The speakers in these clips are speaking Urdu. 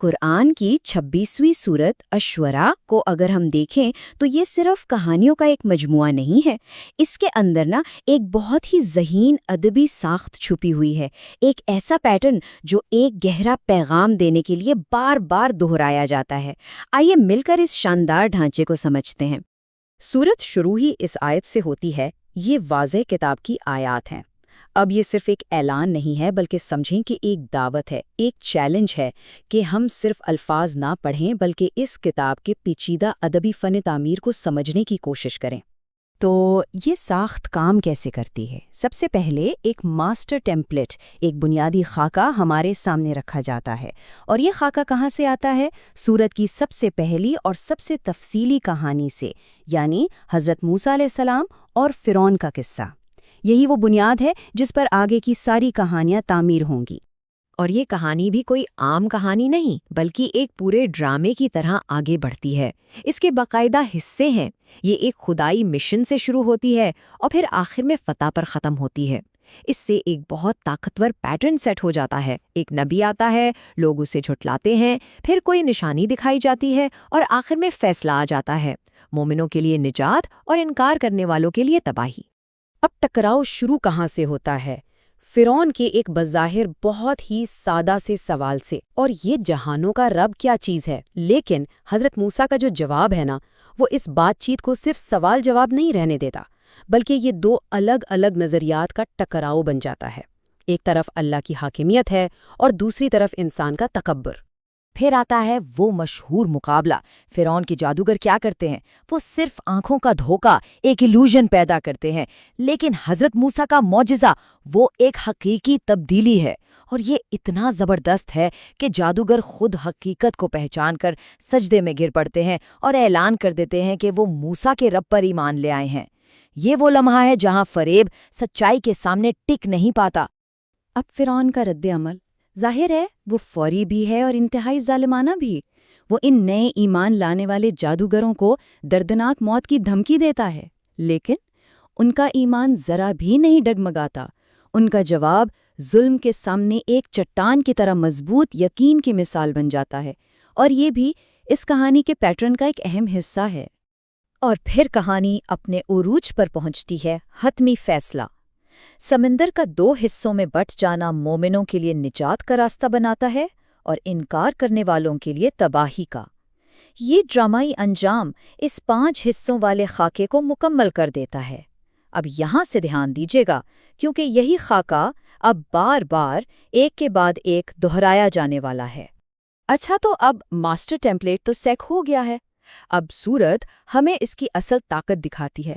قرآن کی 26ویں سورت اشورا کو اگر ہم دیکھیں تو یہ صرف کہانیوں کا ایک مجموعہ نہیں ہے. اس کے اندر ایک بہت ہی ذہین ادبی ساخت چھپی ہوئی ہے، ایک ایسا پیٹرن جو ایک گہرا پیغام دینے کے لیے بار بار دہرایا جاتا ہے. آئیے مل کر اس شاندار ڈھانچے کو سمجھتے ہیں. سورت شروع ہی اس آیت سے ہوتی ہے، یہ واضح کتاب کی آیات ہیں. اب یہ صرف ایک اعلان نہیں ہے بلکہ سمجھیں کہ ایک دعوت ہے، ایک چیلنج ہے کہ ہم صرف الفاظ نہ پڑھیں بلکہ اس کتاب کے پیچیدہ ادبی فن تعمیر کو سمجھنے کی کوشش کریں. تو یہ ساخت کام کیسے کرتی ہے؟ سب سے پہلے ایک ماسٹر ٹیمپلیٹ، ایک بنیادی خاکہ ہمارے سامنے رکھا جاتا ہے. اور یہ خاکہ کہاں سے آتا ہے؟ سورت کی سب سے پہلی اور سب سے تفصیلی کہانی سے، یعنی حضرت موسیٰ علیہ السلام اور فرعون کا قصہ. یہی وہ بنیاد ہے جس پر آگے کی ساری کہانیاں تعمیر ہوں گی. اور یہ کہانی بھی کوئی عام کہانی نہیں بلکہ ایک پورے ڈرامے کی طرح آگے بڑھتی ہے. اس کے باقاعدہ حصے ہیں. یہ ایک خدائی مشن سے شروع ہوتی ہے اور پھر آخر میں فتح پر ختم ہوتی ہے. اس سے ایک بہت طاقتور پیٹرن سیٹ ہو جاتا ہے. ایک نبی آتا ہے، لوگ اسے جھٹلاتے ہیں، پھر کوئی نشانی دکھائی جاتی ہے اور آخر میں فیصلہ آ جاتا ہے. مومنوں کے لیے نجات اور انکار کرنے والوں کے لیے تباہی. اب ٹکراؤ شروع کہاں سے ہوتا ہے؟ فرعون کے ایک بظاہر بہت ہی سادہ سے سوال سے، اور یہ جہانوں کا رب کیا چیز ہے. لیکن حضرت موسیٰ کا جو جواب ہے نا، وہ اس بات چیت کو صرف سوال جواب نہیں رہنے دیتا بلکہ یہ دو الگ الگ نظریات کا ٹکراؤ بن جاتا ہے. ایک طرف اللہ کی حاکمیت ہے اور دوسری طرف انسان کا تکبر. پھر آتا ہے وہ مشہور مقابلہ. فرعون کے جادوگر کیا کرتے ہیں؟ وہ صرف آنکھوں کا دھوکہ، ایک ایلوژن پیدا کرتے ہیں. لیکن حضرت موسیٰ کا معجزہ وہ ایک حقیقی تبدیلی ہے. اور یہ اتنا زبردست ہے کہ جادوگر خود حقیقت کو پہچان کر سجدے میں گر پڑتے ہیں اور اعلان کر دیتے ہیں کہ وہ موسیٰ کے رب پر ایمان لے آئے ہیں. یہ وہ لمحہ ہے جہاں فریب سچائی کے سامنے ٹک نہیں پاتا. اب فرعون کا رد عمل ظاہر ہے، وہ فوری بھی ہے اور انتہائی ظالمانہ بھی. وہ ان نئے ایمان لانے والے جادوگروں کو دردناک موت کی دھمکی دیتا ہے، لیکن ان کا ایمان ذرا بھی نہیں ڈگمگاتا. ان کا جواب ظلم کے سامنے ایک چٹان کی طرح مضبوط یقین کی مثال بن جاتا ہے. اور یہ بھی اس کہانی کے پیٹرن کا ایک اہم حصہ ہے. اور پھر کہانی اپنے عروج پر پہنچتی ہے. حتمی فیصلہ. سمندر کا 2 حصوں میں بٹ جانا مومنوں کے لیے نجات کا راستہ بناتا ہے اور انکار کرنے والوں کے لیے تباہی کا. یہ ڈرامائی انجام اس 5 حصوں والے خاکے کو مکمل کر دیتا ہے. اب یہاں سے دھیان دیجیے گا کیونکہ یہی خاکہ اب بار بار ایک کے بعد ایک دہرایا جانے والا ہے. اچھا، تو اب ماسٹر ٹیمپلیٹ تو سیٹ ہو گیا ہے. اب سورت ہمیں اس کی اصل طاقت دکھاتی ہے.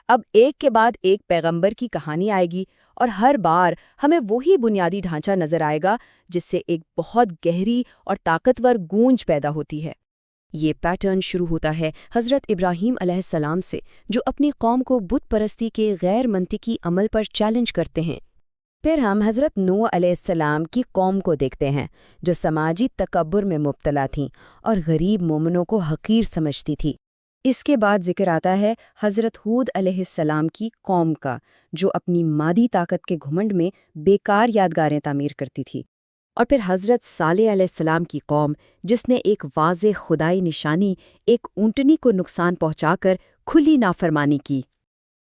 اب ایک کے بعد ایک پیغمبر کی کہانی آئے گی اور ہر بار ہمیں وہی بنیادی ڈھانچہ نظر آئے گا جس سے ایک بہت گہری اور طاقتور گونج پیدا ہوتی ہے. یہ پیٹرن شروع ہوتا ہے حضرت ابراہیم علیہ السلام سے، جو اپنی قوم کو بت پرستی کے غیر منطقی عمل پر چیلنج کرتے ہیں. پھر ہم حضرت نوح علیہ السلام کی قوم کو دیکھتے ہیں، جو سماجی تکبر میں مبتلا تھیں اور غریب مومنوں کو حقیر سمجھتی تھی. اس کے بعد ذکر آتا ہے حضرت ہود علیہ السلام کی قوم کا، جو اپنی مادی طاقت کے گھمنڈ میں بیکار یادگاریں تعمیر کرتی تھی. اور پھر حضرت صالح علیہ السلام کی قوم، جس نے ایک واضح خدائی نشانی، ایک اونٹنی کو نقصان پہنچا کر کھلی نافرمانی کی.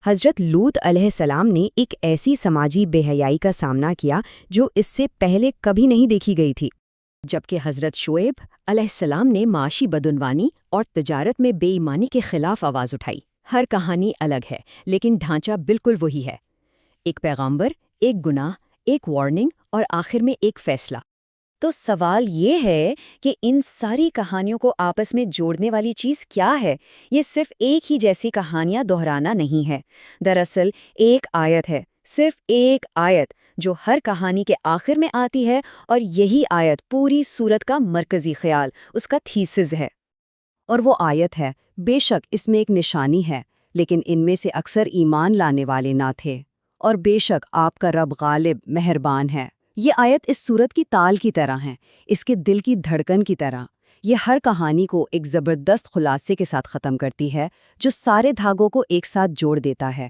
حضرت لوط علیہ السلام نے ایک ایسی سماجی بے حیائی کا سامنا کیا جو اس سے پہلے کبھی نہیں دیکھی گئی تھی. جبکہ حضرت شعیب علیہ السلام نے معاشی بدعنوانی اور تجارت میں بے ایمانی کے خلاف آواز اٹھائی. ہر کہانی الگ ہے لیکن ڈھانچہ بالکل وہی ہے. ایک پیغمبر، ایک گناہ، ایک وارننگ اور آخر میں ایک فیصلہ. تو سوال یہ ہے کہ ان ساری کہانیوں کو آپس میں جوڑنے والی چیز کیا ہے؟ یہ صرف ایک ہی جیسی کہانیاں دہرانا نہیں ہے. دراصل ایک آیت ہے، صرف ایک آیت جو ہر کہانی کے آخر میں آتی ہے، اور یہی آیت پوری سورت کا مرکزی خیال، اس کا تھیسز ہے. اور وہ آیت ہے، بے شک اس میں ایک نشانی ہے، لیکن ان میں سے اکثر ایمان لانے والے نہ تھے، اور بے شک آپ کا رب غالب مہربان ہے. یہ آیت اس سورت کی تال کی طرح ہے، اس کے دل کی دھڑکن کی طرح. یہ ہر کہانی کو ایک زبردست خلاصے کے ساتھ ختم کرتی ہے جو سارے دھاگوں کو ایک ساتھ جوڑ دیتا ہے.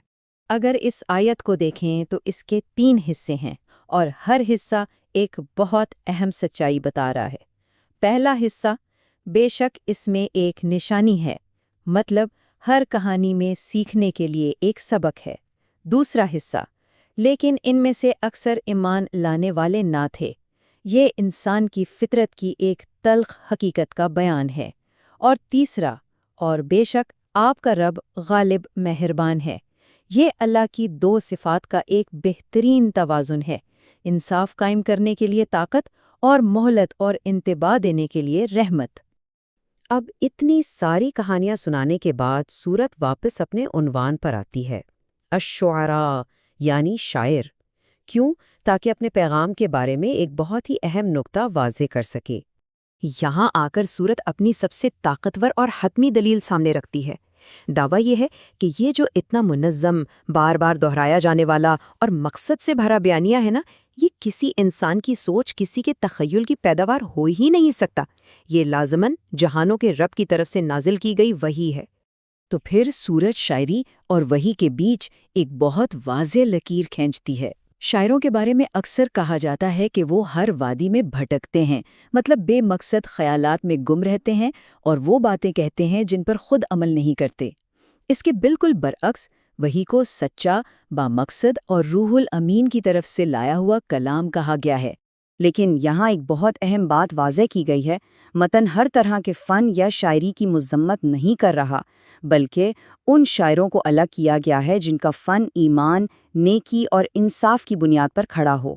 اگر اس آیت کو دیکھیں تو اس کے 3 حصے ہیں اور ہر حصہ ایک بہت اہم سچائی بتا رہا ہے. پہلا حصہ، بے شک اس میں ایک نشانی ہے، مطلب ہر کہانی میں سیکھنے کے لیے ایک سبق ہے۔ دوسرا حصہ، لیکن ان میں سے اکثر ایمان لانے والے نہ تھے، یہ انسان کی فطرت کی ایک تلخ حقیقت کا بیان ہے۔ اور تیسرا، اور بے شک آپ کا رب غالب مہربان ہے، یہ اللہ کی دو صفات کا ایک بہترین توازن ہے، انصاف قائم کرنے کے لیے طاقت اور مہلت اور انتباہ دینے کے لیے رحمت۔ اب اتنی ساری کہانیاں سنانے کے بعد سورت واپس اپنے عنوان پر آتی ہے، الشعراء یعنی شاعر۔ کیوں؟ تاکہ اپنے پیغام کے بارے میں ایک بہت ہی اہم نقطہ واضح کر سکے۔ یہاں آ کر سورت اپنی سب سے طاقتور اور حتمی دلیل سامنے رکھتی ہے۔ دعویٰ یہ ہے کہ یہ جو اتنا منظم، بار بار دہرایا جانے والا اور مقصد سے بھرا بیانیہ ہے نا، یہ کسی انسان کی سوچ، کسی کے تخیل کی پیداوار ہو ہی نہیں سکتا۔ یہ لازماً جہانوں کے رب کی طرف سے نازل کی گئی وحی ہے۔ تو پھر سورت شاعری اور وحی کے بیچ ایک بہت واضح لکیر کھینچتی ہے۔ شاعروں کے بارے میں اکثر کہا جاتا ہے کہ وہ ہر وادی میں بھٹکتے ہیں، مطلب بے مقصد خیالات میں گم رہتے ہیں اور وہ باتیں کہتے ہیں جن پر خود عمل نہیں کرتے۔ اس کے بالکل برعکس وحی کو سچا، بامقصد اور روح الامین کی طرف سے لایا ہوا کلام کہا گیا ہے۔ لیکن یہاں ایک بہت اہم بات واضح کی گئی ہے، متن ہر طرح کے فن یا شاعری کی مذمت نہیں کر رہا، بلکہ ان شاعروں کو الگ کیا گیا ہے جن کا فن ایمان، نیکی اور انصاف کی بنیاد پر کھڑا ہو۔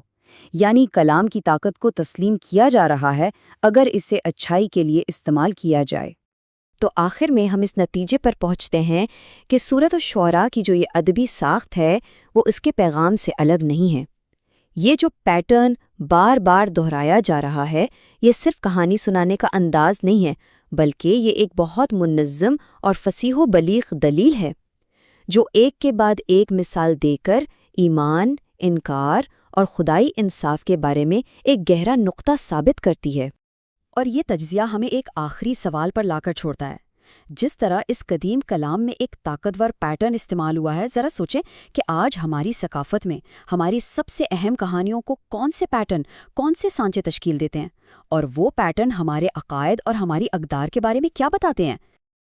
یعنی کلام کی طاقت کو تسلیم کیا جا رہا ہے اگر اسے اچھائی کے لیے استعمال کیا جائے۔ تو آخر میں ہم اس نتیجے پر پہنچتے ہیں کہ سورت الشعراء کی جو یہ ادبی ساخت ہے وہ اس کے پیغام سے الگ نہیں ہے۔ یہ جو پیٹرن بار بار دہرایا جا رہا ہے، یہ صرف کہانی سنانے کا انداز نہیں ہے، بلکہ یہ ایک بہت منظم اور فصیح و بلیغ دلیل ہے، جو ایک کے بعد ایک مثال دے کر ایمان، انکار اور خدائی انصاف کے بارے میں ایک گہرا نقطہ ثابت کرتی ہے۔ اور یہ تجزیہ ہمیں ایک آخری سوال پر لا کر چھوڑتا ہے۔ جس طرح اس قدیم کلام میں ایک طاقتور پیٹرن استعمال ہوا ہے، ذرا سوچیں کہ آج ہماری ثقافت میں ہماری سب سے اہم کہانیوں کو کون سے پیٹرن، کون سے سانچے تشکیل دیتے ہیں، اور وہ پیٹرن ہمارے عقائد اور ہماری اقدار کے بارے میں کیا بتاتے ہیں۔